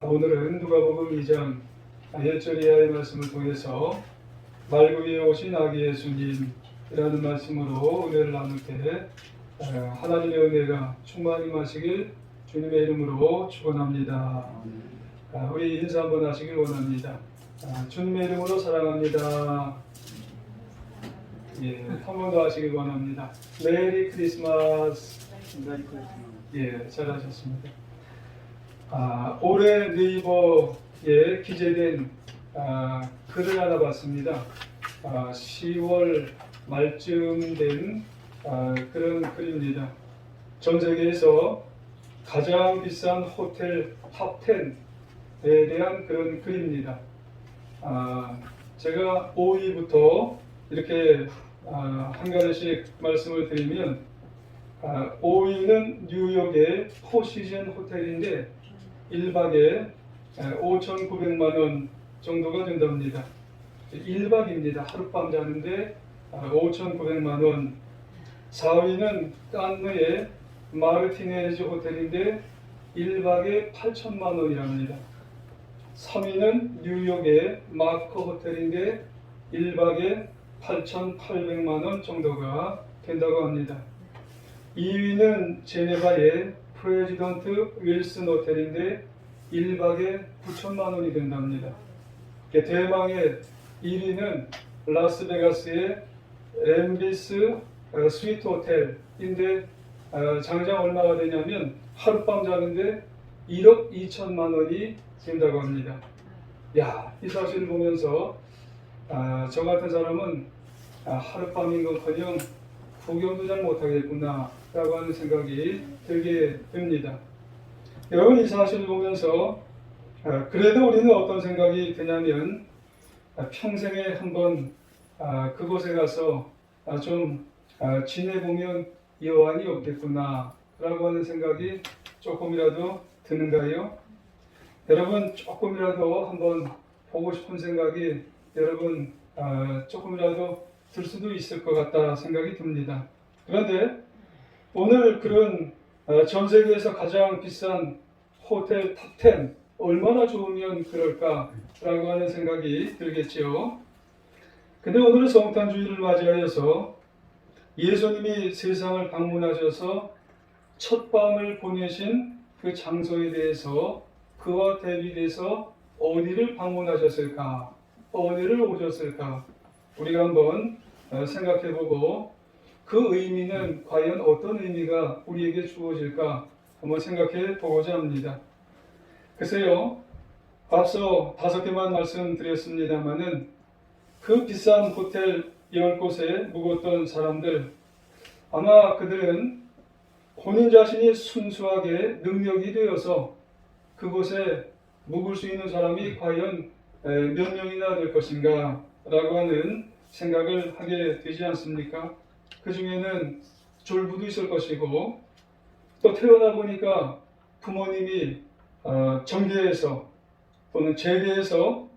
오늘은 누가복음 2장 1절 이하의 말씀을 통해서 말구 위에 오신 아기 예수님이라는 말씀으로 은혜를 나눌 때 하나님의 은혜가 충만히 마시길 주님의 이름으로 축원합니다. 우리 인사 한번 하시길 원합니다. 주님의 이름으로 사랑합니다. 한 번 더 하시길 원합니다. 메리 크리스마스. 잘하셨습니다. 올해 네이버에 기재된 글을 하나 봤습니다. 10월 말쯤 된 그런 글입니다. 전 세계에서 가장 비싼 호텔 탑10에 대한 그런 글입니다. 제가 5위부터 이렇게 한 가지씩 말씀을 드리면 5위는 뉴욕의 포시즌 호텔인데 1박에 5,900만 원 정도가 된답니다. 1박입니다. 하룻밤 자는데 5,900만 원. 4위는 깐느의 마르티네즈 호텔인데 1박에 8,000만 원이랍니다. 3위는 뉴욕의 마커 호텔인데 1박에 8,800만 원 정도가 된다고 합니다. 2위는 제네바의 프레지던트 윌슨 호텔인데 1박에 9천만 원이 된답니다. 대망의 1위는 라스베가스의 엠비스 스위트 호텔인데 장장 얼마가 되냐면 하룻밤 자는데 1억 2천만 원이 된다고 합니다. 이 사실을 보면서 저 같은 사람은 하룻밤인 것커녕 구경도 잘 못하겠구나 라고 하는 생각이 들게 됩니다. 여러분, 이 사실을 보면서 그래도 우리는 어떤 생각이 드냐면 평생에 한번 그곳에 가서 좀 지내보면 여한이 없겠구나 라고 하는 생각이 조금이라도 드는가요? 여러분, 조금이라도 한번 보고 싶은 생각이 여러분 조금이라도 들 수도 있을 것 같다 생각이 듭니다. 그런데 오늘 그런 전 세계에서 가장 비싼 호텔 탑10 얼마나 좋으면 그럴까라고 하는 생각이 들겠지요. 근데 오늘은 성탄주의를 맞이하여서 예수님이 세상을 방문하셔서 첫 밤을 보내신 그 장소에 대해서 그와 대비돼서 어디를 방문하셨을까? 어디를 오셨을까? 우리가 한번 생각해보고 그 의미는 과연 어떤 의미가 우리에게 주어질까 한번 생각해 보고자 합니다. 글쎄요, 앞서 5개만 말씀드렸습니다마는 그 비싼 호텔 10곳에 묵었던 사람들, 아마 그들은 본인 자신이 순수하게 능력이 되어서 그곳에 묵을 수 있는 사람이 과연 몇 명이나 될 것인가 라고 하는 생각을 하게 되지 않습니까? 그 중에는 졸부도 있을 것이고 또 태어나 보니까 부모님이 정계에서 또는 재계에서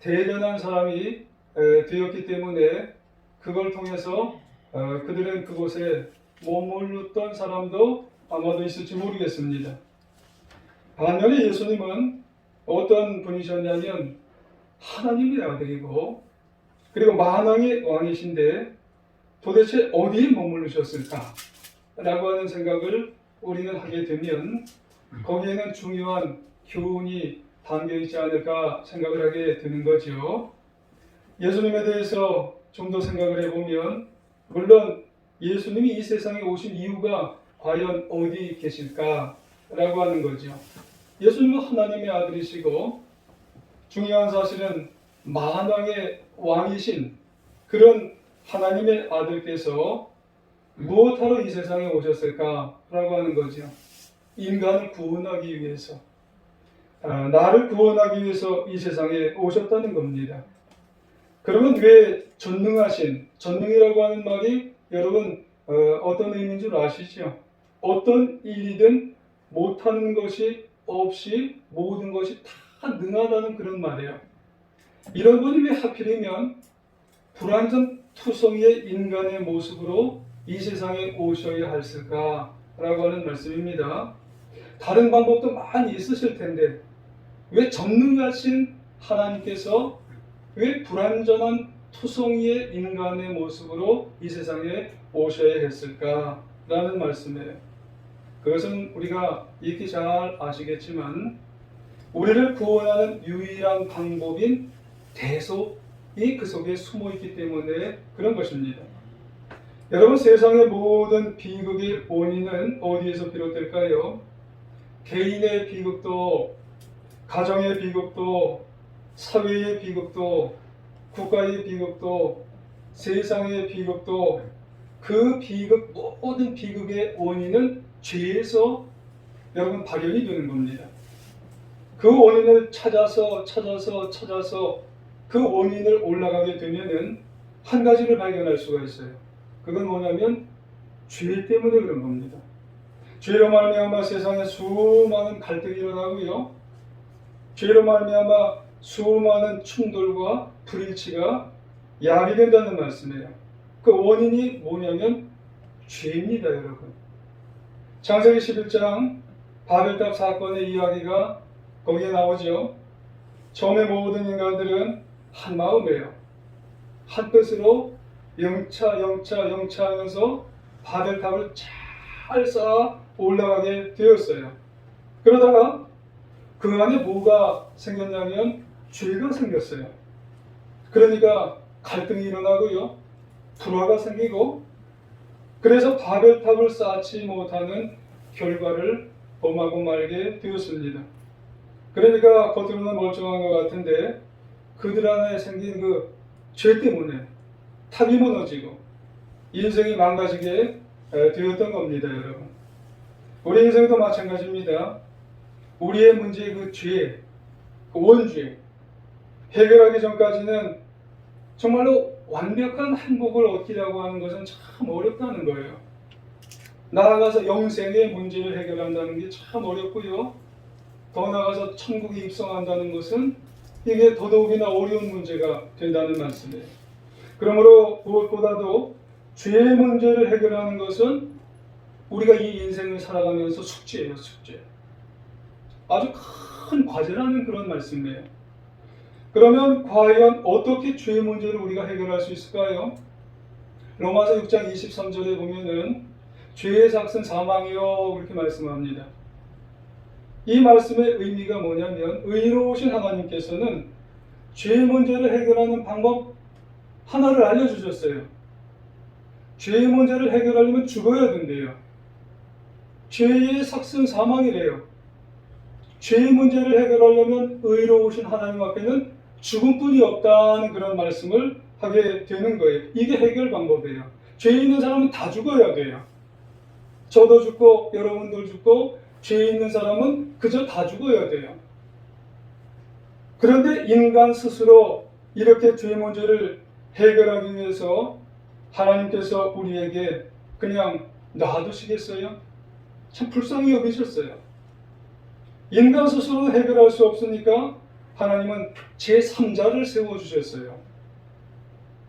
대단한 사람이 되었기 때문에 그걸 통해서 그들은 그곳에 머물렀던 사람도 아마도 있을지 모르겠습니다. 반면에 예수님은 어떤 분이셨냐면 하나님의 아들이고 그리고 만왕의 왕이신데 도대체 어디에 머무르셨을까? 라고 하는 생각을 우리는 하게 되면 거기에는 중요한 교훈이 담겨있지 않을까 생각을 하게 되는 거죠. 예수님에 대해서 좀 더 생각을 해보면 물론 예수님이 이 세상에 오신 이유가 과연 어디 계실까? 라고 하는 거죠. 예수님은 하나님의 아들이시고 중요한 사실은 만왕의 왕이신 그런 하나님의 아들께서 무엇하러 이 세상에 오셨을까라고 하는 거죠. 인간을 구원하기 위해서, 나를 구원하기 위해서 이 세상에 오셨다는 겁니다. 그러면 왜 전능이라고 하는 말이 여러분 어떤 의미인 줄 아시죠? 어떤 일이든 못하는 것이 없이 모든 것이 다 능하다는 그런 말이에요. 이런 분이 왜 하필이면 불완전 투성이의 인간의 모습으로 이 세상에 오셔야 했을까라고 하는 말씀입니다. 다른 방법도 많이 있으실 텐데 왜 전능하신 하나님께서 왜 불완전한 투성이의 인간의 모습으로 이 세상에 오셔야 했을까라는 말씀이에요. 그것은 우리가 익히 잘 아시겠지만 우리를 구원하는 유일한 방법인 대속이 그 속에 숨어 있기 때문에 그런 것입니다. 여러분, 세상의 모든 비극의 원인은 어디에서 비롯될까요? 개인의 비극도, 가정의 비극도, 사회의 비극도, 국가의 비극도, 세상의 비극도, 그 비극, 모든 비극의 원인은 죄에서 여러분 발현이 되는 겁니다. 그 원인을 찾아서 그 원인을 올라가게 되면은 한 가지를 발견할 수가 있어요. 그건 뭐냐면 죄 때문에 그런 겁니다. 죄로 말미암아 세상에 수많은 갈등이 일어나고요. 죄로 말미암아 수많은 충돌과 불일치가 야기된다는 말씀이에요. 그 원인이 뭐냐면 죄입니다, 여러분. 창세기 11장 바벨탑 사건의 이야기가 거기에 나오죠. 처음에 모든 인간들은 한 마음이에요. 한 뜻으로 영차 하면서 바벨탑을 잘 쌓아 올라가게 되었어요. 그러다가 그 안에 뭐가 생겼냐면 죄가 생겼어요. 그러니까 갈등이 일어나고요. 불화가 생기고, 그래서 바벨탑을 쌓지 못하는 결과를 범하고 말게 되었습니다. 그러니까 겉으로는 멀쩡한 것 같은데 그들 안에 생긴 그 죄 때문에 탑이 무너지고 인생이 망가지게 되었던 겁니다, 여러분. 우리 인생도 마찬가지입니다. 우리의 문제의 그 죄, 그 원죄 해결하기 전까지는 정말로 완벽한 행복을 얻기라고 하는 것은 참 어렵다는 거예요. 나아가서 영생의 문제를 해결한다는 게 참 어렵고요. 더 나아가서 천국에 입성한다는 것은 이게 더더욱이나 어려운 문제가 된다는 말씀이에요. 그러므로 무엇보다도 죄의 문제를 해결하는 것은 우리가 이 인생을 살아가면서 숙제예요, 숙제. 아주 큰 과제라는 그런 말씀이에요. 그러면 과연 어떻게 죄의 문제를 우리가 해결할 수 있을까요? 로마서 6장 23절에 보면은 죄의 삭은 사망이요 그렇게 말씀합니다. 이 말씀의 의미가 뭐냐면 의로우신 하나님께서는 죄의 문제를 해결하는 방법 하나를 알려주셨어요. 죄의 문제를 해결하려면 죽어야 된대요. 죄의 삭은 사망이래요. 죄의 문제를 해결하려면 의로우신 하나님 앞에는 죽음뿐이 없다는 그런 말씀을 하게 되는 거예요. 이게 해결 방법이에요. 죄 있는 사람은 다 죽어야 돼요. 저도 죽고 여러분도 죽고 죄 있는 사람은 그저 다 죽어야 돼요. 그런데 인간 스스로 이렇게 죄 문제를 해결하기 위해서 하나님께서 우리에게 그냥 놔두시겠어요? 참 불쌍히 여기셨어요. 인간 스스로 해결할 수 없으니까 하나님은 제3자를 세워주셨어요.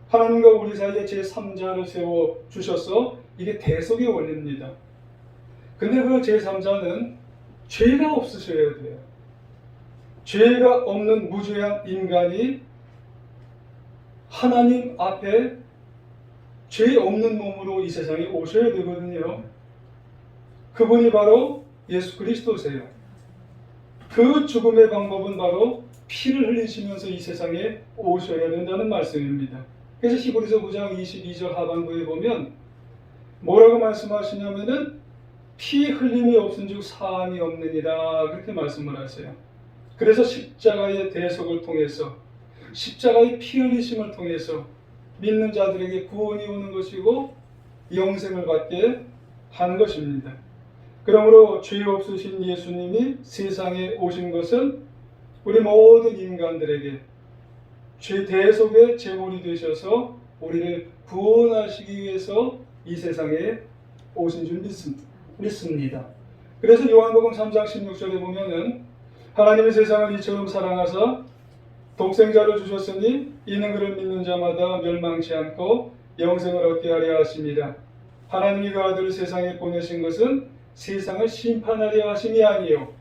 하나님과 우리 사이에 제3자를 세워주셔서 이게 대속의 원리입니다. 근데 그 제3자는 죄가 없으셔야 돼요. 죄가 없는 무죄한 인간이 하나님 앞에 죄 없는 몸으로 이 세상에 오셔야 되거든요. 그분이 바로 예수 그리스도세요. 그 죽음의 방법은 바로 피를 흘리시면서 이 세상에 오셔야 된다는 말씀입니다. 그래서 히브리서 9장 22절 하반부에 보면 뭐라고 말씀하시냐면은 피 흘림이 없은즉 사함이 없느니라 그렇게 말씀을 하세요. 그래서 십자가의 대속을 통해서 십자가의 피 흘리심을 통해서 믿는 자들에게 구원이 오는 것이고 영생을 받게 하는 것입니다. 그러므로 죄 없으신 예수님이 세상에 오신 것은 우리 모든 인간들에게 죄 대속의 제물이 되셔서 우리를 구원하시기 위해서 이 세상에 오신 줄 믿습니다. 그래서 요한복음 3장 16절에 보면은 하나님의 세상을 이처럼 사랑하사 독생자를 주셨으니 이는 그를 믿는 자마다 멸망치 않고 영생을 얻게 하려 하심이라. 하나님이 그 아들을 세상에 보내신 것은 세상을 심판하려 하심이 아니요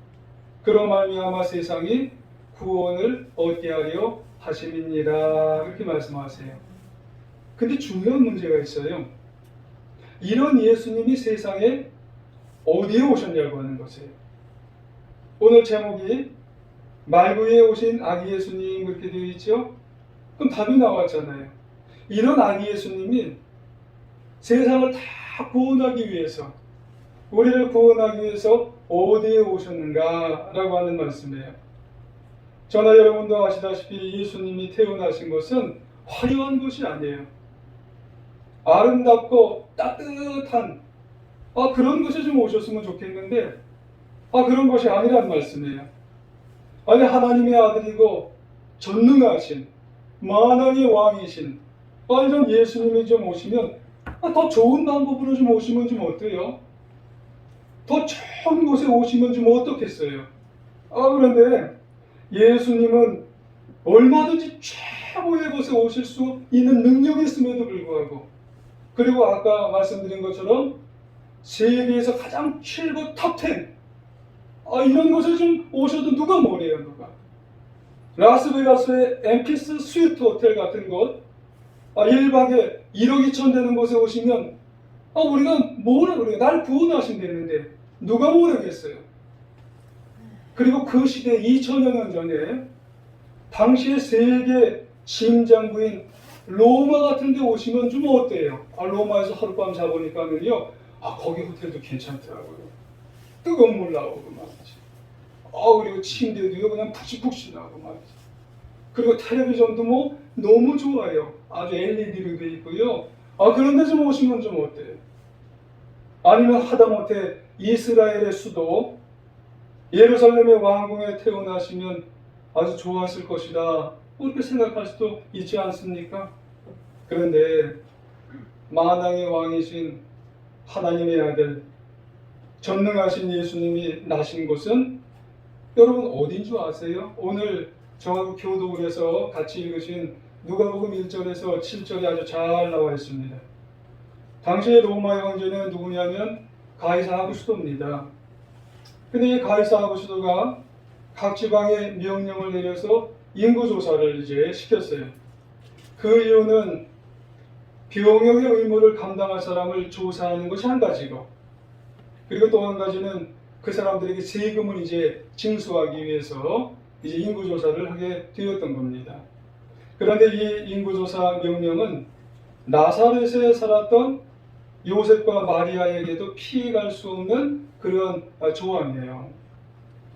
그로 말미암아 세상이 구원을 얻게 하려 하심이니라 그렇게 말씀하세요. 근데 중요한 문제가 있어요. 이런 예수님이 세상에 어디에 오셨냐고 하는 것이에요. 오늘 제목이 말구에 오신 아기 예수님 그렇게 되어 있죠. 그럼 답이 나왔잖아요. 이런 아기 예수님이 세상을 다 구원하기 위해서, 우리를 구원하기 위해서 어디에 오셨는가 라고 하는 말씀이에요. 저나 여러분도 아시다시피 예수님이 태어나신 것은 화려한 것이 아니에요. 아름답고 따뜻한 그런 것이 좀 오셨으면 좋겠는데 그런 것이 아니란 말씀이에요. 아니, 하나님의 아들이고 전능하신 만왕의 왕이신 이런 예수님이 좀 오시면 더 좋은 방법으로 좀 오시면 좀 어때요? 더 좋은 곳에 오시면 좀 어떻겠어요? 그런데 예수님은 얼마든지 최고의 곳에 오실 수 있는 능력이 있음에도 불구하고, 그리고 아까 말씀드린 것처럼 세계에서 가장 최고 탑10 이런 곳에 좀 오셔도 누가 뭐래요, 누가? 라스베가스의 엠피스 스위트 호텔 같은 곳 1박에 1억 2천 되는 곳에 오시면 우리가 뭐라 그래요? 날 구원하신다는데 누가 모르겠어요. 그리고 그 시대 2000여 년 전에 당시의 세계 심장부인 로마 같은 데 오시면 좀 어때요? 로마에서 하룻밤 자보니까는요, 거기 호텔도 괜찮더라고요. 뜨거운 물 나오고 말이지. 그리고 침대도요 그냥 푹신푹신하고 말이지. 그리고 텔레비전도 뭐 너무 좋아요. 아주 LED로 되어 있고요. 그런데 좀 오시면 좀 어때요? 아니면 하다못해 이스라엘의 수도 예루살렘의 왕궁에 태어나시면 아주 좋았을 것이다, 그렇게 생각할 수도 있지 않습니까? 그런데 만왕의 왕이신 하나님의 아들 전능하신 예수님이 나신 곳은 여러분 어딘 줄 아세요? 오늘 저하고 교독을 해서 같이 읽으신 누가복음 1절에서 7절이 아주 잘 나와 있습니다. 당시의 로마의 황제는 누구냐면 가이사 아구스도입니다. 근데 이 가이사 아구스도가 각 지방에 명령을 내려서 인구조사를 이제 시켰어요. 그 이유는 병역의 의무를 감당할 사람을 조사하는 것이 한 가지고, 그리고 또 한 가지는 그 사람들에게 세금을 이제 징수하기 위해서 이제 인구조사를 하게 되었던 겁니다. 그런데 이 인구조사 명령은 나사렛에 살았던 요셉과 마리아에게도 피해갈 수 없는 그런 조항이에요.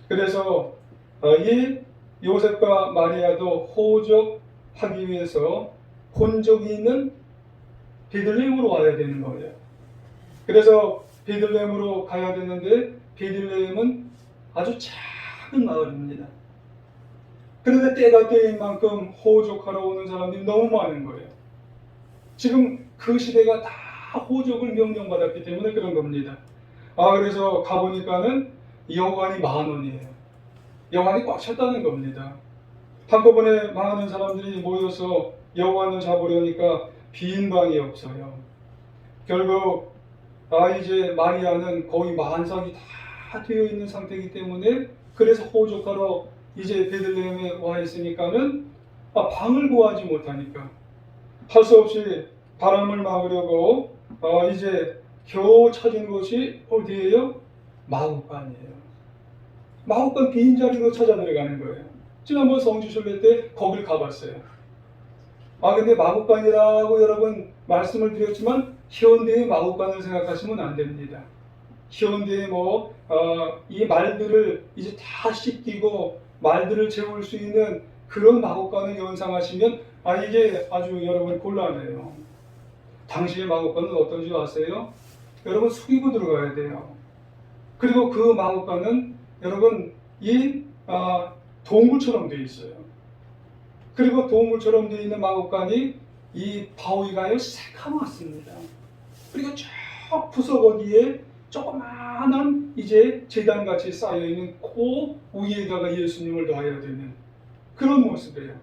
그래서 이 요셉과 마리아도 호적하기 위해서 본적이 있는 베들레헴으로 와야 되는 거예요. 그래서 베들레헴으로 가야 되는데 베들레헴은 아주 작은 마을입니다. 그런데 때가 때인 만큼 호적하러 오는 사람들이 너무 많은 거예요. 지금 그 시대가 다 호적을 명령받았기 때문에 그런 겁니다. 그래서 가보니까는 여관이 10,000원이에요. 여관이 꽉 찼다는 겁니다. 한꺼번에 많은 사람들이 모여서 여관을 잡으려니까 빈 방이 없어요. 결국 이제 마리아는 거의 만삭이 다 되어 있는 상태이기 때문에, 그래서 호적하러 이제 베들레헴에 와 있으니까는 방을 구하지 못하니까 할 수 없이 바람을 막으려고 이제 겨우 찾은 곳이 어디예요? 마구간이에요. 마구간 빈자리로 찾아 들어가는 거예요. 지난번 성지순례 때 거길 가봤어요. 근데 마구간이라고 여러분 말씀을 드렸지만 현대의 마구간을 생각하시면 안 됩니다. 현대의 이 말들을 이제 다 씻기고 말들을 재울 수 있는 그런 마구간을 연상하시면 이게 아주 여러분 곤란해요. 당시의 마구간은 어떤지 아세요? 여러분 숙이고 들어가야 돼요. 그리고 그 마구간은 여러분 이 동굴처럼 되어 있어요. 그리고 동굴처럼 되어 있는 마구간이 이 바위가요 새카맣습니다. 그리고 저 구석 어디에 조그마한 이제 제단같이 쌓여있는 그 위에다가 예수님을 놔야 되는 그런 모습이에요.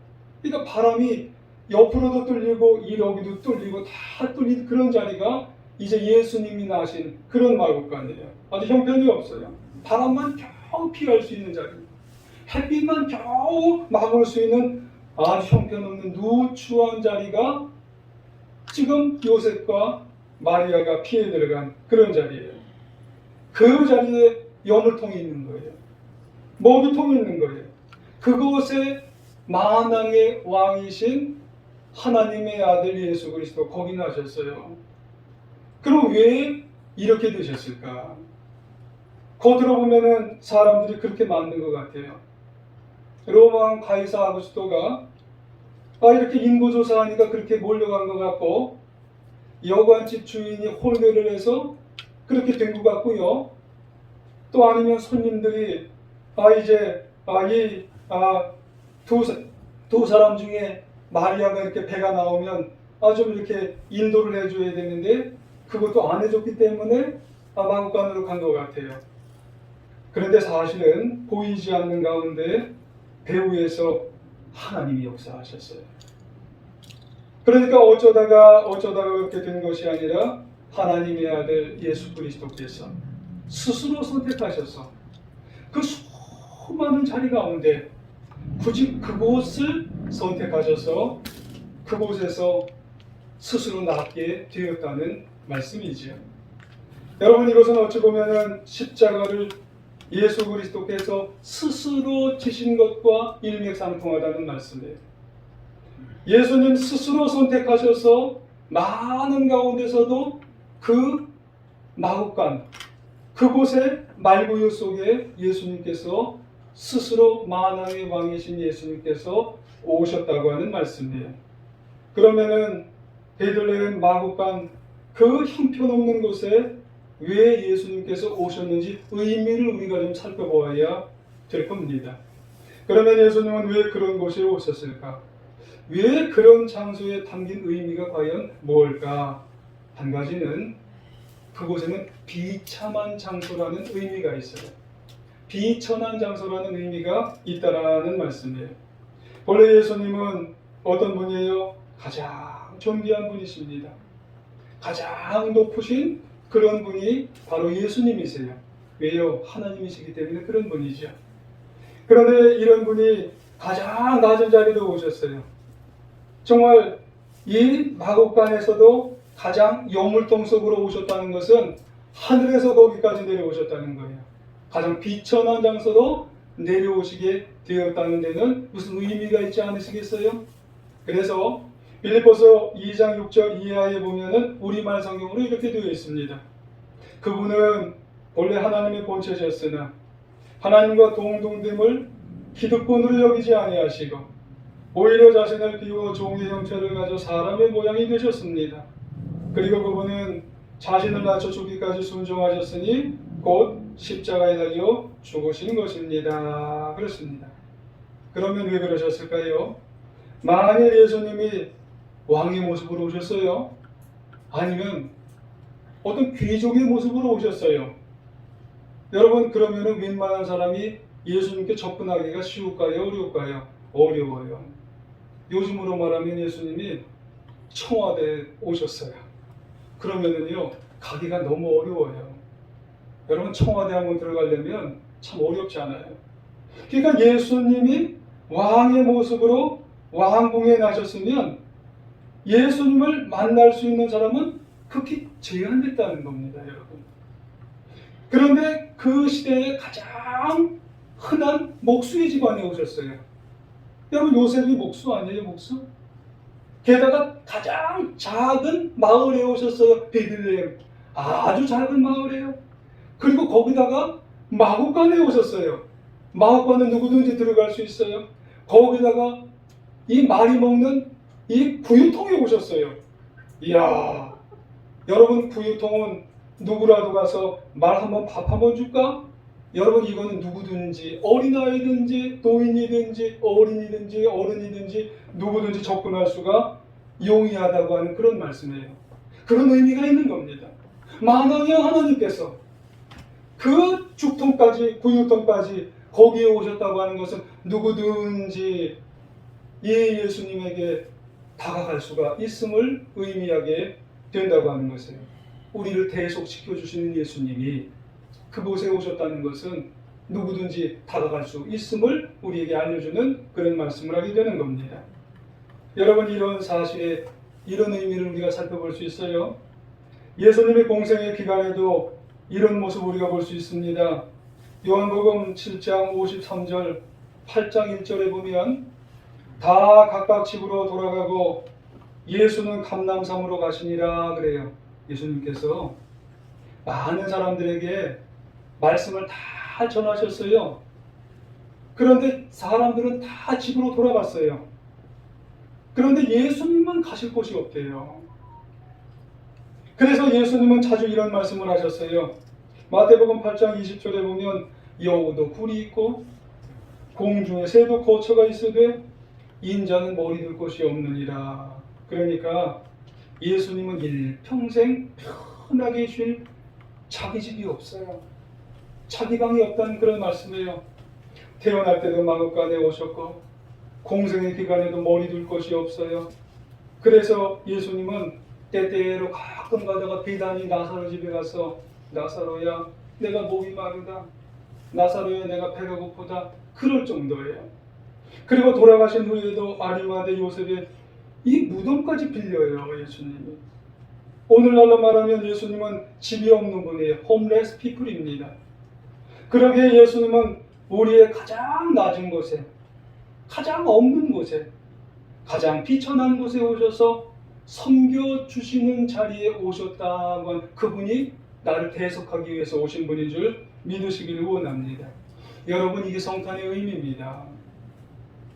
그러니까 바람이 옆으로도 뚫리고 이러기도 뚫리고 다 뚫린 그런 자리가 이제 예수님이 나신 그런 마구간이에요. 아주 형편이 없어요. 바람만 겨우 피할 수 있는 자리입니다. 햇빛만 겨우 막을 수 있는 아주 형편없는 누추한 자리가 지금 요셉과 마리아가 피해 들어간 그런 자리예요. 그 자리에 여물통이 있는 거예요. 먹이통이 있는 거예요. 그곳에 만왕의 왕이신 하나님의 아들 예수 그리스도 거기 나셨어요. 그럼 왜 이렇게 되셨을까? 겉으로 보면은 사람들이 그렇게 만든 것 같아요. 로마 가이사 아구스토가 이렇게 인구조사하니까 그렇게 몰려간 것 같고, 여관집 주인이 혼외를 해서 그렇게 된 것 같고요. 또 아니면 손님들이 이제 두 사람 중에 마리아가 이렇게 배가 나오면 좀 이렇게 인도를 해줘야 되는데 그것도 안 해줬기 때문에 마구간으로 간 것 같아요. 그런데 사실은 보이지 않는 가운데 배후에서 하나님이 역사하셨어요. 그러니까 어쩌다가 그렇게 된 것이 아니라 하나님의 아들 예수 그리스도께서 스스로 선택하셔서 그 수많은 자리 가운데 굳이 그곳을 선택하셔서 그곳에서 스스로 낫게 되었다는 말씀이지요. 여러분, 이것은 어찌 보면은 십자가를 예수 그리스도께서 스스로 지신 것과 일맥상통하다는 말씀이에요. 예수님 스스로 선택하셔서 많은 가운데서도 그 마국간, 그곳의 말구유 속에 예수님께서 스스로 만왕의 왕이신 예수님께서 오셨다고 하는 말씀이에요. 그러면은 베들레헴 마국간 그 형편없는 곳에 왜 예수님께서 오셨는지 의미를 우리가 좀 살펴보아야 될 겁니다. 그러면 예수님은 왜 그런 곳에 오셨을까? 왜 그런 장소에 담긴 의미가 과연 뭘까? 한 가지는 그곳에는 비참한 장소라는 의미가 있어요. 비천한 장소라는 의미가 있다라는 말씀이에요. 본래 예수님은 어떤 분이에요? 가장 존귀한 분이십니다. 가장 높으신 그런 분이 바로 예수님이세요. 왜요? 하나님이시기 때문에 그런 분이죠. 그런데 이런 분이 가장 낮은 자리로 오셨어요. 정말 이 마국간에서도 가장 여물통 속으로 오셨다는 것은 하늘에서 거기까지 내려오셨다는 거예요. 가장 비천한 장소로 내려오시게 되었다는 데는 무슨 의미가 있지 않으시겠어요? 그래서 빌립보서 2장 6절 이하에 보면은 우리말 성경으로 이렇게 되어 있습니다. 그분은 본래 하나님의 본체셨으나 하나님과 동등됨을 기득권으로 여기지 아니하시고 오히려 자신을 비워 종의 형체를 가져 사람의 모양이 되셨습니다. 그리고 그분은 자신을 낮춰 죽기까지 순종하셨으니 곧 십자가에 달려 죽으신 것입니다. 그렇습니다. 그러면 왜 그러셨을까요? 만일 예수님이 왕의 모습으로 오셨어요? 아니면 어떤 귀족의 모습으로 오셨어요? 여러분, 그러면 웬만한 사람이 예수님께 접근하기가 쉬울까요? 어려울까요? 어려워요. 요즘으로 말하면 예수님이 청와대에 오셨어요. 그러면은요, 가기가 너무 어려워요. 여러분, 청와대 한번 들어가려면 참 어렵지 않아요. 그러니까 예수님이 왕의 모습으로 왕궁에 나셨으면 예수님을 만날 수 있는 사람은 극히 제한됐다는 겁니다, 여러분. 그런데 그 시대에 가장 흔한 목수의 집안에 오셨어요. 여러분, 요셉이 목수 아니에요, 목수? 게다가 가장 작은 마을에 오셨어요, 베들레헴. 아주 작은 마을이에요. 그리고 거기다가 마국간에 오셨어요. 마국간은 누구든지 들어갈 수 있어요. 거기다가 이 말이 먹는 이 구유통에 오셨어요. 이야, 여러분, 구유통은 누구라도 가서 말 한번 밥 한번 줄까? 여러분, 이거는 누구든지 어린아이든지 노인이든지 어린이든지 어른이든지 누구든지 접근할 수가 용이하다고 하는 그런 말씀이에요. 그런 의미가 있는 겁니다. 만왕의 하나님께서 그 죽통까지 구유통까지 거기에 오셨다고 하는 것은 누구든지 이 예수님에게 다가갈 수가 있음을 의미하게 된다고 하는 것이에요. 우리를 대속시켜 주시는 예수님이 그곳에 오셨다는 것은 누구든지 다가갈 수 있음을 우리에게 알려주는 그런 말씀을 하게 되는 겁니다. 여러분, 이런 사실에 이런 의미를 우리가 살펴볼 수 있어요. 예수님의 공생의 기간에도 이런 모습 우리가 볼 수 있습니다. 요한복음 7장 53절, 8장 1절에 보면 다 각각 집으로 돌아가고 예수는 감람산으로 가시니라 그래요. 예수님께서 많은 사람들에게 말씀을 다 전하셨어요. 그런데 사람들은 다 집으로 돌아갔어요. 그런데 예수님은 가실 곳이 없대요. 그래서 예수님은 자주 이런 말씀을 하셨어요. 마태복음 8장 20절에 보면 여우도 굴이 있고 공중에 새도 거처가 있으되 인자는 머리 둘 곳이 없느니라. 그러니까 예수님은 일평생 편하게 쉴 자기 집이 없어요. 자기 방이 없다는 그런 말씀이에요. 태어날 때도 마구간에 오셨고 공생의 기간에도 머리 둘 곳이 없어요. 그래서 예수님은 때때로 가끔 가다가 비단이 나사로 집에 가서 나사로야 내가 목이 마르다, 나사로야 내가 배가 고프다, 그럴 정도예요. 그리고 돌아가신 후에도 아리마대 요셉의 이 무덤까지 빌려요. 예수님이. 오늘날로 말하면 예수님은 집이 없는 분이에요. 홈레스 피플입니다. 그러기에 예수님은 우리의 가장 낮은 곳에, 가장 없는 곳에, 가장 비천한 곳에 오셔서 섬겨주시는 자리에 오셨다고 한 그분이 나를 대속하기 위해서 오신 분인 줄 믿으시기를 원합니다. 여러분, 이게 성탄의 의미입니다.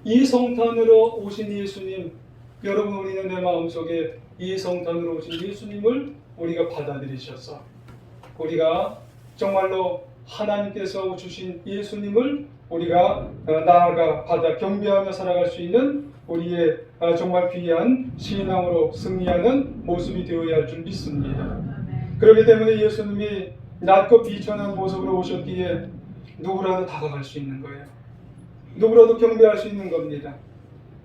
이 성탄으로 오신 예수님, 여러분, 우리는 내 마음속에 이 성탄으로 오신 예수님을 우리가 받아들이셔서 우리가 정말로 하나님께서 주신 예수님을 우리가 나아가 받아 경배하며 살아갈 수 있는 우리의 정말 귀한 신앙으로 승리하는 모습이 되어야 할 줄 믿습니다. 그렇기 때문에 예수님이 낮고 비천한 모습으로 오셨기에 누구라도 다가갈 수 있는 거예요. 누구라도 경배할 수 있는 겁니다.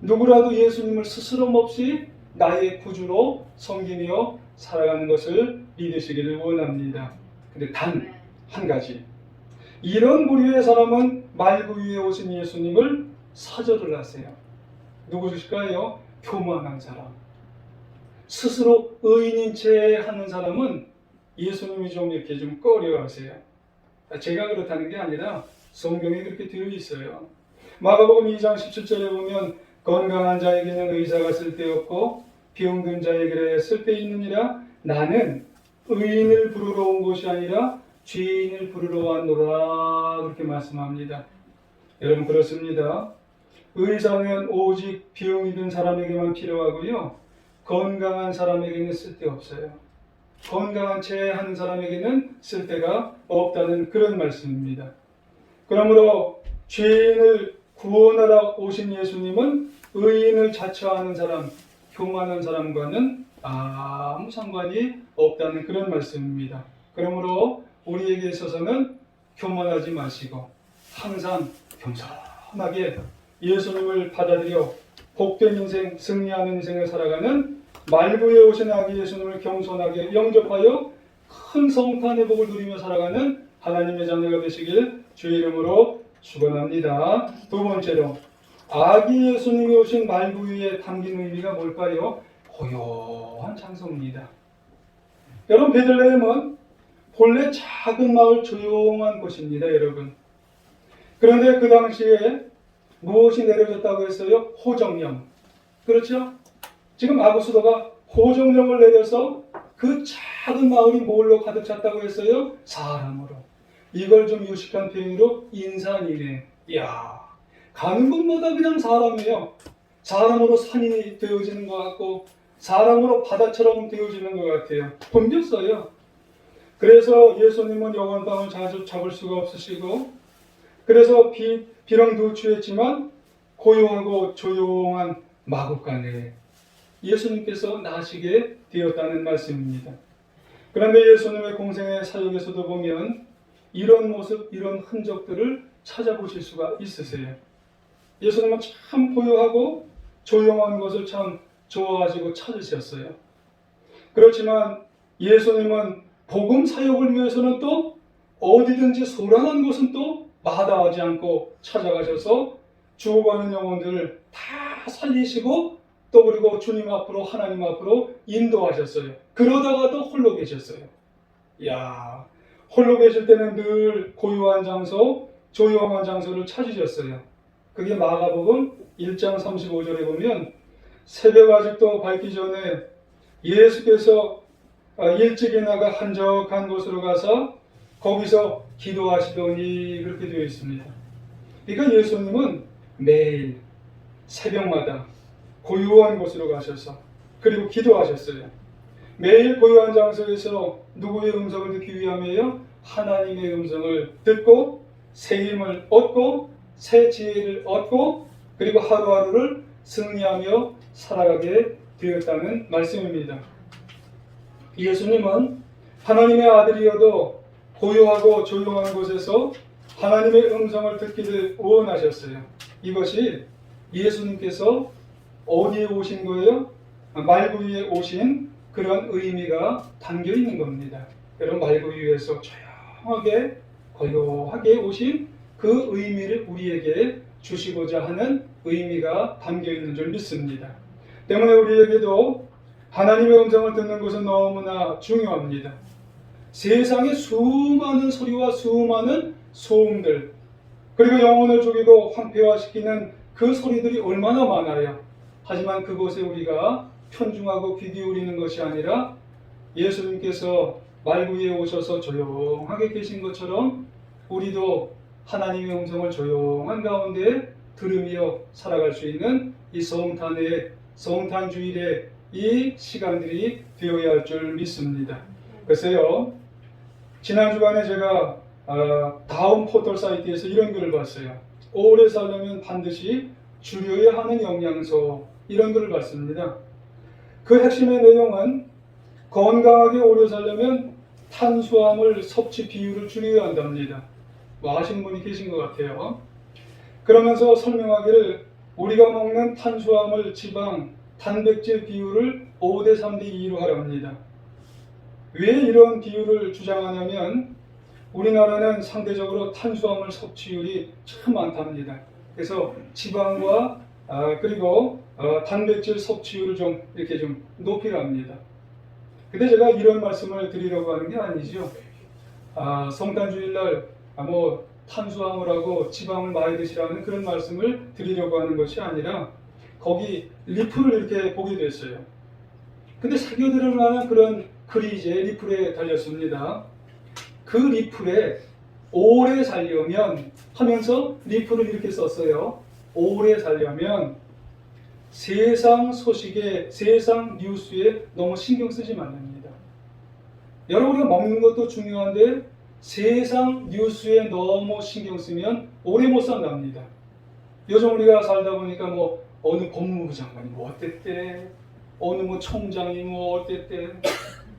누구라도 예수님을 스스럼 없이 나의 구주로 섬기며 살아가는 것을 믿으시기를 원합니다. 근데 단 한 가지, 이런 부류의 사람은 말구 위에 오신 예수님을 사절을 하세요. 누구실까요? 교만한 사람, 스스로 의인인 채 하는 사람은 예수님이 좀 이렇게 좀 꺼려하세요. 제가 그렇다는 게 아니라 성경에 그렇게 되어 있어요. 마가복음 2장 17절에 보면 건강한 자에게는 의사가 쓸데없고 병든 자에게 쓸데있느니라. 나는 의인을 부르러 온 것이 아니라 죄인을 부르러 왔노라. 그렇게 말씀합니다. 여러분, 그렇습니다. 의사는 오직 병이 든 사람에게만 필요하고요, 건강한 사람에게는 쓸데없어요. 건강한 채 하는 사람에게는 쓸데가 없다는 그런 말씀입니다. 그러므로 죄인을 구원하러 오신 예수님은 의인을 자처하는 사람, 교만한 사람과는 아무 상관이 없다는 그런 말씀입니다. 그러므로 우리에게 있어서는 교만하지 마시고 항상 겸손하게 예수님을 받아들여 복된 인생, 승리하는 인생을 살아가는 말구에 오신 아기 예수님을 겸손하게 영접하여 큰 성탄의 복을 누리며 살아가는 하나님의 자녀가 되시길 주의 이름으로 축원합니다. 두 번째로, 아기 예수님이 오신 말구 위에 담긴 의미가 뭘까요? 고요한 장소입니다. 여러분, 베들레헴은 본래 작은 마을, 조용한 곳입니다. 여러분, 그런데 그 당시에 무엇이 내려졌다고 했어요? 호정령. 그렇죠? 지금 아구수도가 호정령을 내려서 그 작은 마을이 뭘로 가득 찼다고 했어요? 사람으로. 이걸 좀 유식한 표현으로 인산이네. 이야, 가는 곳마다 그냥 사람이에요. 사람으로 산이 되어지는 것 같고 사람으로 바다처럼 되어지는 것 같아요. 붐볐어요. 그래서 예수님은 영원방을 자주 잡을 수가 없으시고, 그래서 비랑 도취했지만 고요하고 조용한 마구간에 예수님께서 나시게 되었다는 말씀입니다. 그런데 예수님의 공생의 사역에서도 보면 이런 모습, 이런 흔적들을 찾아보실 수가 있으세요. 예수님은 참 고요하고 조용한 것을 참 좋아하시고 찾으셨어요. 그렇지만 예수님은 복음 사역을 위해서는 또 어디든지 소란한 곳은 또 마다하지 않고 찾아가셔서 죽어가는 영혼들을 다 살리시고 또 그리고 주님 앞으로 하나님 앞으로 인도하셨어요. 그러다가도 홀로 계셨어요. 야, 홀로 계실 때는 늘 고요한 장소, 조용한 장소를 찾으셨어요. 그게 마가복음 1장 35절에 보면 새벽 아직도 밝기 전에 예수께서 일찍이 나가 한적한 곳으로 가서 거기서 기도하시더니 그렇게 되어 있습니다. 그러니까 예수님은 매일 새벽마다 고요한 곳으로 가셔서 그리고 기도하셨어요. 매일 고요한 장소에서 누구의 음성을 듣기 위함이에요? 하나님의 음성을 듣고 새 힘을 얻고 새 지혜를 얻고 그리고 하루하루를 승리하며 살아가게 되었다는 말씀입니다. 예수님은 하나님의 아들이어도 고요하고 조용한 곳에서 하나님의 음성을 듣기를 원하셨어요. 이것이 예수님께서 어디에 오신 거예요? 말구 위에 오신 그런 의미가 담겨 있는 겁니다. 여러분, 말구 위에서 조용하게 고요하게 오신 그 의미를 우리에게 주시고자 하는 의미가 담겨 있는 줄 믿습니다. 때문에 우리에게도 하나님의 음성을 듣는 것은 너무나 중요합니다. 세상의 수많은 소리와 수많은 소음들 그리고 영혼을 죽이고 황폐화시키는 그 소리들이 얼마나 많아요. 하지만 그곳에 우리가 편중하고 귀 기울이는 것이 아니라 예수님께서 말구 위에 오셔서 조용하게 계신 것처럼 우리도 하나님의 음성을 조용한 가운데 들으며 살아갈 수 있는 이 성탄주일의 이 시간들이 되어야 할 줄 믿습니다. 글쎄요, 지난 주간에 제가 다음 포털 사이트에서 이런 글을 봤어요. 오래 살려면 반드시 줄여야 하는 영양소, 이런 글을 봤습니다. 그 핵심의 내용은 건강하게 오래 살려면 탄수화물 섭취 비율을 줄여야 한답니다. 뭐 아시는 분이 계신 것 같아요. 그러면서 설명하기를 우리가 먹는 탄수화물, 지방, 단백질 비율을 5대 3대 2로 하랍니다. 왜 이런 비율을 주장하냐면 우리나라는 상대적으로 탄수화물 섭취율이 참 많답니다. 그래서 지방과 그리고 단백질 섭취율을 좀 이렇게 좀 높이랍니다. 근데 제가 이런 말씀을 드리려고 하는 게 아니죠. 성탄주일날 뭐 탄수화물하고 지방을 많이 드시라는 그런 말씀을 드리려고 하는 것이 아니라 거기 리플을 이렇게 보게 됐어요. 근데 새겨들을 만한 그런 글이 이제 리플에 달렸습니다. 그 리플에 오래 살려면 하면서 리플을 이렇게 썼어요. 오래 살려면 세상 소식에, 세상 뉴스에 너무 신경 쓰지 말랍니다. 여러분, 우리가 먹는 것도 중요한데 세상 뉴스에 너무 신경 쓰면 오래 못 산답니다. 요즘 우리가 살다 보니까 뭐 어느 법무부 장관이 뭐 어땠대, 어느 뭐 총장이 뭐 어땠대,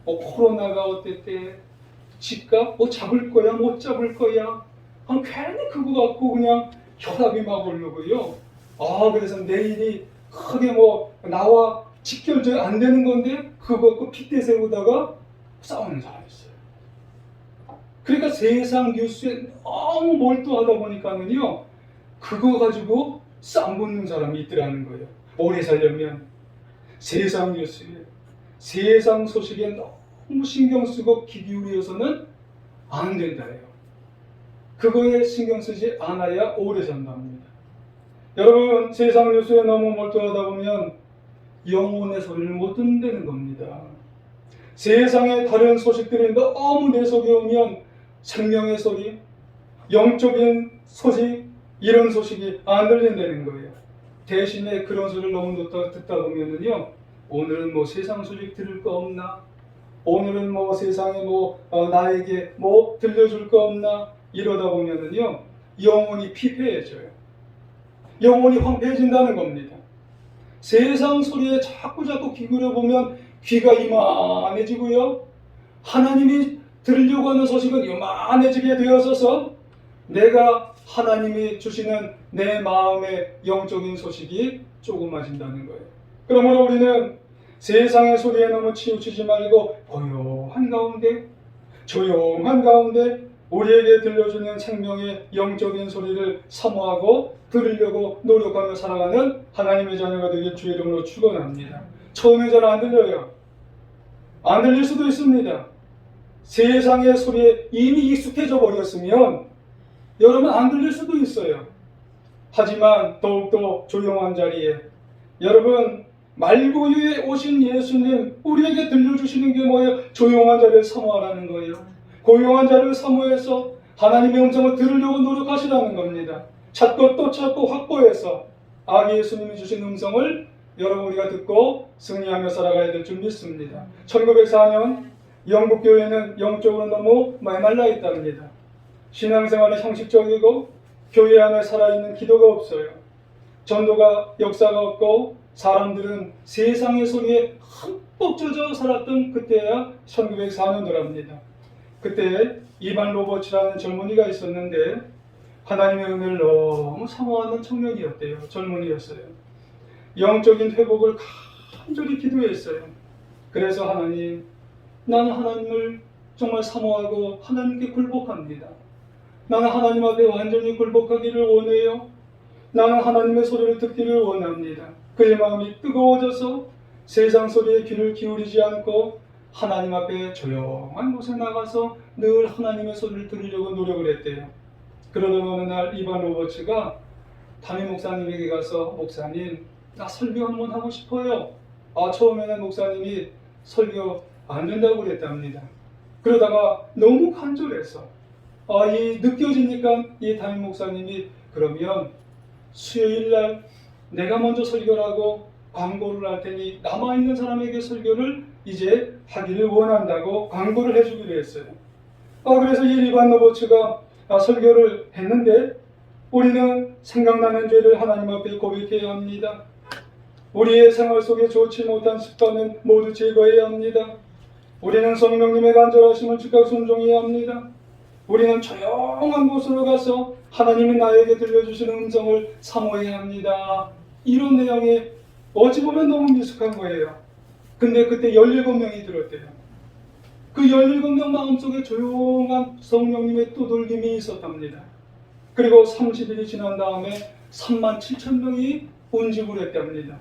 뭐 코로나가 어땠대, 집값 뭐 잡을 거야 못 잡을 거야, 괜히 그거 갖고 그냥 혈압이 막 오르고요. 그래서 내일이 크게 뭐 나와 직결적이 안 되는 건데 그거 갖고 핏대 세우다가 싸우는 사람이 있어요. 그러니까 세상 뉴스에 너무 몰두하다 보니까는요, 그거 가지고 쌈 붙는 사람이 있더라는 거예요. 오래 살려면 세상 뉴스에, 세상 소식에 너무 신경 쓰고 귀 기울여서는 안 된다요. 그거에 신경 쓰지 않아야 오래 산답니다. 여러분, 세상 뉴스에 너무 몰두하다 보면 영혼의 소리를 못 듣는다는 겁니다. 세상의 다른 소식들이 너무 내 속에 오면 생명의 소리, 영적인 소식, 이런 소식이 안 들린다는 거예요. 대신에 그런 소리를 너무 듣다 보면은요, 오늘은 뭐 세상 소식 들을 거 없나? 오늘은 뭐 세상에 뭐 나에게 뭐 들려줄 거 없나? 이러다 보면은요, 영혼이 피폐해져요. 영혼이 황폐해진다는 겁니다. 세상 소리에 자꾸 귀 기울여보면 귀가 이만해지고요, 하나님이 들으려고 하는 소식은 요만해지게 되어서서 내가 하나님이 주시는 내 마음의 영적인 소식이 조그마진다는 거예요. 그러므로 우리는 세상의 소리에 너무 치우치지 말고 고요한 가운데, 조용한 가운데 우리에게 들려주는 생명의 영적인 소리를 사모하고 들으려고 노력하며 살아가는 하나님의 자녀가 되길 주의 이름으로 축원합니다. 처음에 잘 안 들려요. 안 들릴 수도 있습니다. 세상의 소리에 이미 익숙해져 버렸으면 여러분 안 들릴 수도 있어요. 하지만 더욱더 조용한 자리에 여러분 말구유에 오신 예수님 우리에게 들려주시는 게 뭐예요? 조용한 자리를 사모하라는 거예요. 고요한 자리를 사모해서 하나님의 음성을 들으려고 노력하시라는 겁니다. 찾고 또 찾고 확보해서 아기 예수님이 주신 음성을 여러분 우리가 듣고 승리하며 살아가야 될 줄 믿습니다. 1904년 영국 교회는 영적으로 너무 메말라 있답니다. 신앙생활은 형식적이고 교회 안에 살아있는 기도가 없어요. 전도가 역사가 없고 사람들은 세상의 소리에 흠뻑 젖어 살았던 그때야 1904년도랍니다. 그때 이반 로버츠라는 젊은이가 있었는데 하나님의 은혜를 너무 사모하는 청년이었대요. 젊은이였어요. 영적인 회복을 간절히 기도했어요. 그래서 하나님, 나는 하나님을 정말 사모하고 하나님께 굴복합니다. 나는 하나님 앞에 완전히 굴복하기를 원해요. 나는 하나님의 소리를 듣기를 원합니다. 그의 마음이 뜨거워져서 세상 소리에 귀를 기울이지 않고 하나님 앞에 조용한 곳에 나가서 늘 하나님의 소리를 들으려고 노력을 했대요. 그러던 어느 날 이반 로버츠가 담임 목사님에게 가서 목사님, 나 설교 한번 하고 싶어요. 처음에는 목사님이 설교 안 된다고 그랬답니다. 그러다가 너무 간절해서 이 느껴지니까 이 담임 목사님이 그러면 수요일 날 내가 먼저 설교를 하고 광고를 할 테니 남아있는 사람에게 설교를 이제 하기를 원한다고 광고를 해주기로 했어요. 그래서 이 이반 로버츠가 설교를 했는데 우리는 생각나는 죄를 하나님 앞에 고백해야 합니다. 우리의 생활 속에 좋지 못한 습관은 모두 제거해야 합니다. 우리는 성령님의 간절하심을 즉각 순종해야 합니다. 우리는 조용한 곳으로 가서 하나님이 나에게 들려주시는 음성을 사모해야 합니다. 이런 내용이 어찌 보면 너무 미숙한 거예요. 근데 그때 17명이 들었대요. 그 17명 마음속에 조용한 성령님의 두들김이 있었답니다. 그리고 30일이 지난 다음에 37,000명이 운집을 했답니다.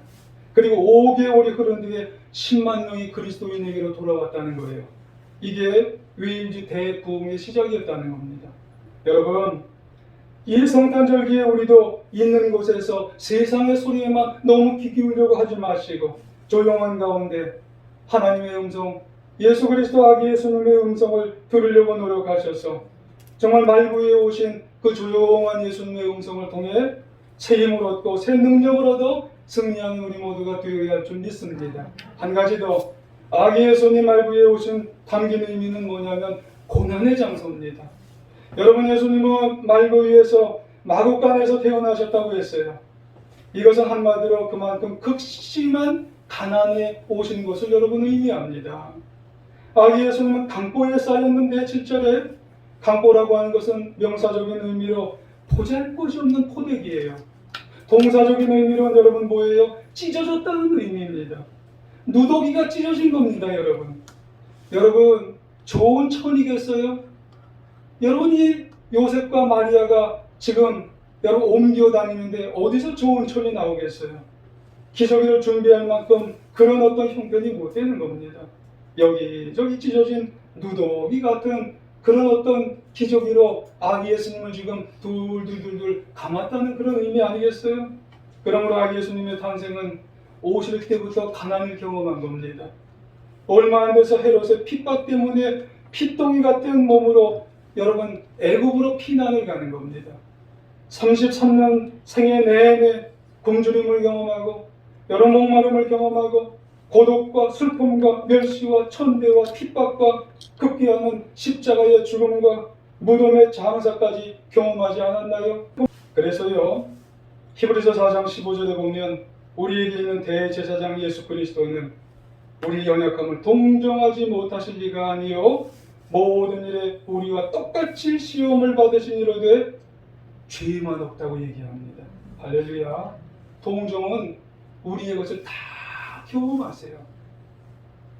그리고 5개월이 흐른 뒤에 10만 명이 그리스도인에게로 돌아왔다는 거예요. 이게 웨일즈 대부흥의 시작이었다는 겁니다. 여러분, 이 성탄절기에 우리도 있는 곳에서 세상의 소리에만 너무 귀 기울려고 하지 마시고 조용한 가운데 하나님의 음성, 예수 그리스도 아기 예수님의 음성을 들으려고 노력하셔서 정말 말구에 오신 그 조용한 예수님의 음성을 통해 새 힘을 얻고 새 능력을 얻어 승리하는 우리 모두가 되어야 할 줄 믿습니다. 한 가지 더, 아기 예수님 말구에 오신 담긴 의미는 뭐냐면 고난의 장소입니다. 여러분, 예수님은 말구 위에서 마구간에서 태어나셨다고 했어요. 이것은 한마디로 그만큼 극심한 가난에 오신 것을 여러분 의미합니다. 아기 예수님은 강보에 쌓였는데 7절에 강보라고 하는 것은 명사적인 의미로 보잘것이 없는 포대기예요. 동사적인 의미로는 여러분 뭐예요? 찢어졌다는 의미입니다. 누더기가 찢어진 겁니다, 여러분. 여러분, 좋은 천이겠어요? 여러분이 요셉과 마리아가 지금 여러분 옮겨 다니는데 어디서 좋은 천이 나오겠어요? 기저귀를 준비할 만큼 그런 어떤 형편이 못 되는 겁니다. 여기저기 찢어진 누더기 같은 그런 어떤 기저귀로 아기 예수님을 지금 둘둘둘둘 감았다는 그런 의미 아니겠어요? 그러므로 아기 예수님의 탄생은 오실 때부터 가난을 경험한 겁니다. 얼마 안 돼서 헤롯의 핍박 때문에 핏덩이 같은 몸으로 여러분 애굽으로 피난을 가는 겁니다. 33년 생애 내내 굶주림을 경험하고 여러 목마름을 경험하고 고독과 슬픔과 멸시와 천대와 핍박과 급기야는 십자가의 죽음과 무덤의 장사까지 경험하지 않았나요? 그래서요, 히브리서 4장 15절에 보면 우리에게 있는 대제사장 예수 그리스도는 우리 연약함을 동정하지 못하실 리가 아니요 모든 일에 우리와 똑같이 시험을 받으신 이로되 죄만 없다고 얘기합니다. 할렐루야. 동정은 우리의 것을 다 경험하세요.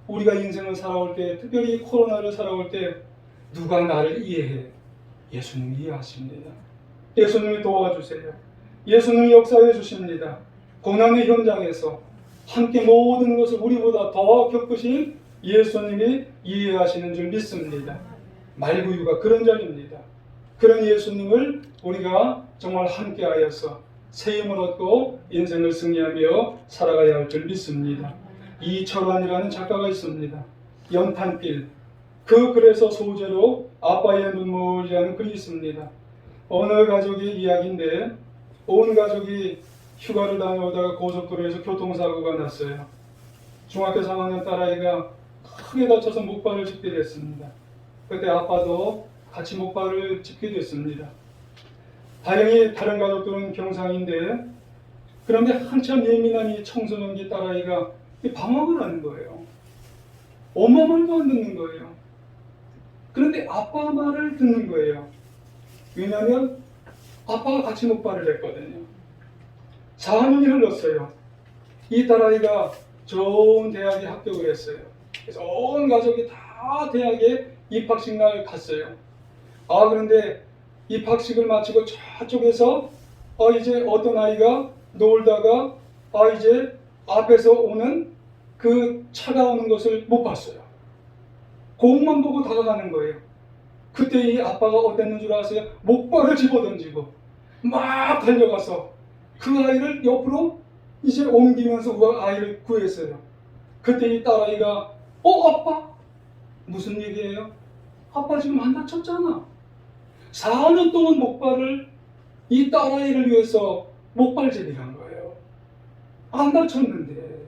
우리가 인생을 살아올 때, 특별히 코로나를 살아올 때 누가 나를 이해해? 예수님이 이해하십니다. 예수님이 도와주세요. 예수님이 역사해 주십니다. 고난의 현장에서 함께 모든 것을 우리보다 더 겪으신 예수님이 이해하시는 줄 믿습니다. 말구유가 그런 자리입니다. 그런 예수님을 우리가 정말 함께하여서 새 힘을 얻고 인생을 승리하며 살아가야 할 줄 믿습니다. 이철환이라는 작가가 있습니다. 연탄길, 그 글에서 소재로 아빠의 눈물이라는 글이 있습니다. 어느 가족의 이야기인데 온 가족이 휴가를 다녀오다가 고속도로에서 교통사고가 났어요. 중학교 3학년 딸아이가 크게 다쳐서 목발을 짚게 됐습니다. 그때 아빠도 같이 목발을 짚게 됐습니다. 다행히 다른 가족들은 경상인데 그런데 한참 예민한 이 청소년기 딸아이가 방황을 하는 거예요. 엄마 말도 안 듣는 거예요. 그런데 아빠 말을 듣는 거예요. 왜냐하면 아빠가 같이 목발을 했거든요. 4년이 흘렀어요. 이 딸아이가 좋은 대학에 합격을 했어요. 그래서 온 가족이 다 대학에 입학식 날 갔어요. 그런데 입학식을 마치고 저쪽에서 이제 어떤 아이가 놀다가 이제 앞에서 오는 그 차가 오는 것을 못 봤어요. 공만 보고 다가가는 거예요. 그때 이 아빠가 어땠는 줄 아세요? 목발을 집어던지고 막 달려가서 그 아이를 옆으로 이제 옮기면서 그 아이를 구했어요. 그때 이 딸아이가 아빠? 무슨 얘기예요? 아빠 지금 안 다쳤잖아. 4년 동안 목발을 이 딸아이를 위해서 목발제비를 한 거예요. 안 다쳤는데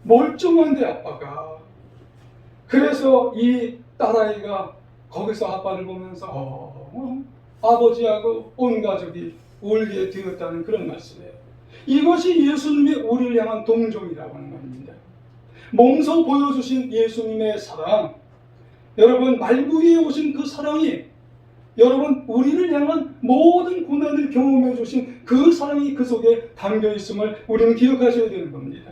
멀쩡한데 아빠가. 그래서 이 딸아이가 거기서 아빠를 보면서 아버지하고 온 가족이 울게 되었다는 그런 말씀이에요. 이것이 예수님의 우리를 향한 동정이라고 하는 겁니다. 몸소 보여주신 예수님의 사랑, 여러분 말구이에 오신 그 사랑이 여러분 우리를 향한 모든 고난을 경험해 주신 그 사랑이 그 속에 담겨 있음을 우리는 기억하셔야 되는 겁니다.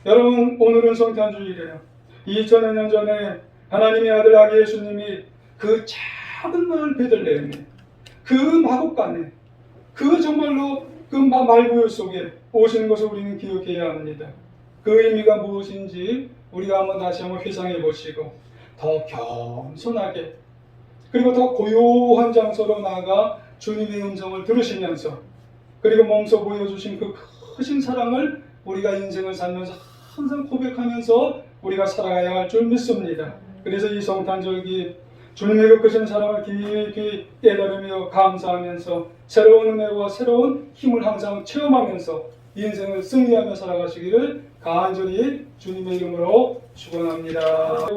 여러분 오늘은 성탄주일이에요. 2000여 년 전에 하나님의 아들 아기 예수님이 그 작은 마을 베들레헴에 그 마곡간에 그 정말로 그 말구유 속에 오시는 것을 우리는 기억해야 합니다. 그 의미가 무엇인지 우리가 한번 다시 한번 회상해 보시고 더 겸손하게 그리고 더 고요한 장소로 나아가 주님의 음성을 들으시면서 그리고 몸소 보여주신 그 크신 사랑을 우리가 인생을 살면서 항상 고백하면서 우리가 살아가야 할 줄 믿습니다. 그래서 이 성탄절기 주님의 그 크신 사랑을 깊이 깨달으며 감사하면서 새로운 은혜와 새로운 힘을 항상 체험하면서 인생을 승리하며 살아가시기를 간절히 주님의 이름으로 축원합니다.